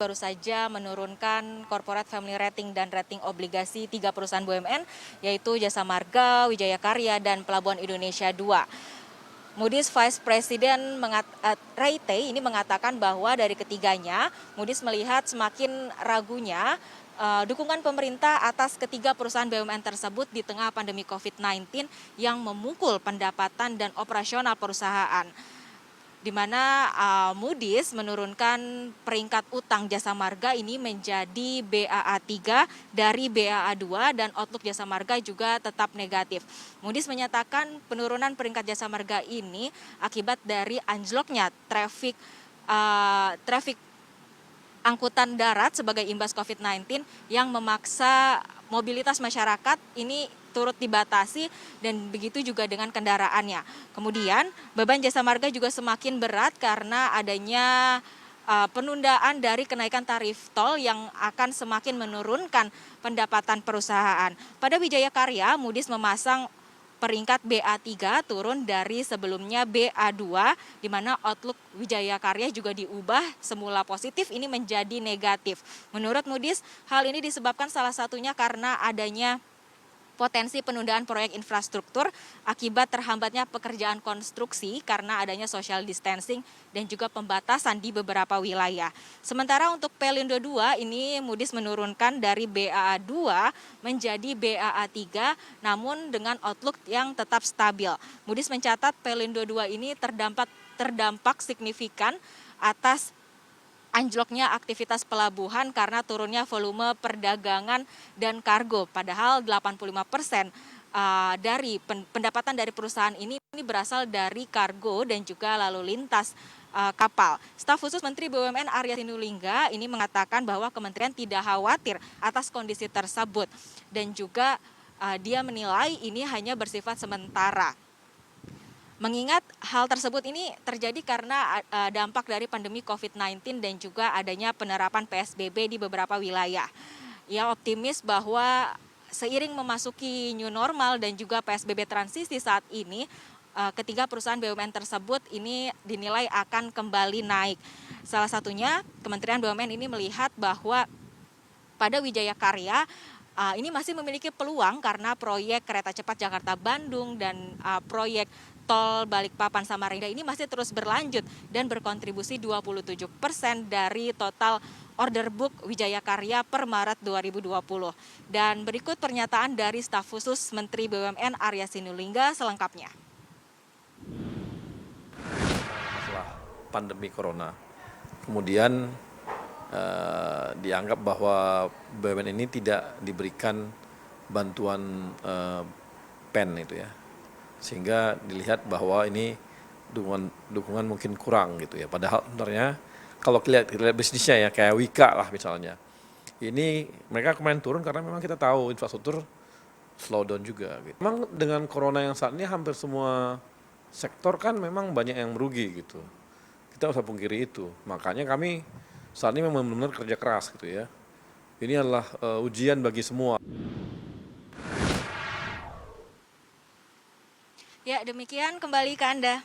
baru saja menurunkan corporate family rating dan rating obligasi 3 perusahaan BUMN, yaitu Jasa Marga, Wijaya Karya, dan Pelabuhan Indonesia 2. Moody's Vice President Ray Tay ini mengatakan bahwa dari ketiganya, Moody's melihat semakin ragunya dukungan pemerintah atas ketiga perusahaan BUMN tersebut di tengah pandemi COVID-19 yang memukul pendapatan dan operasional perusahaan. Di mana Moody's menurunkan peringkat utang Jasa Marga ini menjadi Baa3 dari Baa2 dan outlook Jasa Marga juga tetap negatif. Moody's menyatakan penurunan peringkat Jasa Marga ini akibat dari anjloknya traffic angkutan darat sebagai imbas COVID-19 yang memaksa mobilitas masyarakat ini turut dibatasi dan begitu juga dengan kendaraannya. Kemudian beban Jasa Marga juga semakin berat karena adanya penundaan dari kenaikan tarif tol yang akan semakin menurunkan pendapatan perusahaan. Pada Wijaya Karya, Moody's memasang peringkat Ba3 turun dari sebelumnya Ba2, di mana outlook Wijaya Karya juga diubah semula positif ini menjadi negatif. Menurut Moody's, hal ini disebabkan salah satunya karena adanya potensi penundaan proyek infrastruktur akibat terhambatnya pekerjaan konstruksi karena adanya social distancing dan juga pembatasan di beberapa wilayah. Sementara untuk Pelindo 2 ini Moody's menurunkan dari Baa2 menjadi Baa3 namun dengan outlook yang tetap stabil. Moody's mencatat Pelindo 2 ini terdampak signifikan atas anjloknya aktivitas pelabuhan karena turunnya volume perdagangan dan kargo. Padahal 85% dari pendapatan dari perusahaan ini berasal dari kargo dan juga lalu lintas kapal. Staf khusus Menteri BUMN Arya Sinulinga ini mengatakan bahwa kementerian tidak khawatir atas kondisi tersebut dan juga dia menilai ini hanya bersifat sementara. Mengingat hal tersebut ini terjadi karena dampak dari pandemi COVID-19 dan juga adanya penerapan PSBB di beberapa wilayah. Ia optimis bahwa seiring memasuki new normal dan juga PSBB transisi saat ini, ketiga perusahaan BUMN tersebut ini dinilai akan kembali naik. Salah satunya Kementerian BUMN ini melihat bahwa pada Wijaya Karya ini masih memiliki peluang karena proyek kereta cepat Jakarta-Bandung dan proyek tol Balikpapan Samarinda ini masih terus berlanjut dan berkontribusi 27% dari total order book Wijaya Karya per Maret 2020. Dan berikut pernyataan dari staf khusus Menteri BUMN Arya Sinulinga selengkapnya. Masalah pandemi corona, kemudian dianggap bahwa BUMN ini tidak diberikan bantuan PEN itu ya, sehingga dilihat bahwa ini dukungan mungkin kurang gitu ya. Padahal sebenarnya kalau lihat bisnisnya ya kayak Wika lah misalnya, ini mereka kemarin turun karena memang kita tahu infrastruktur slow down juga gitu. Memang dengan corona yang saat ini hampir semua sektor kan memang banyak yang merugi gitu. Kita usah pungkiri itu. Makanya kami saat ini memang benar-benar kerja keras gitu ya. Ini adalah ujian bagi semua. Ya, demikian kembali ke Anda.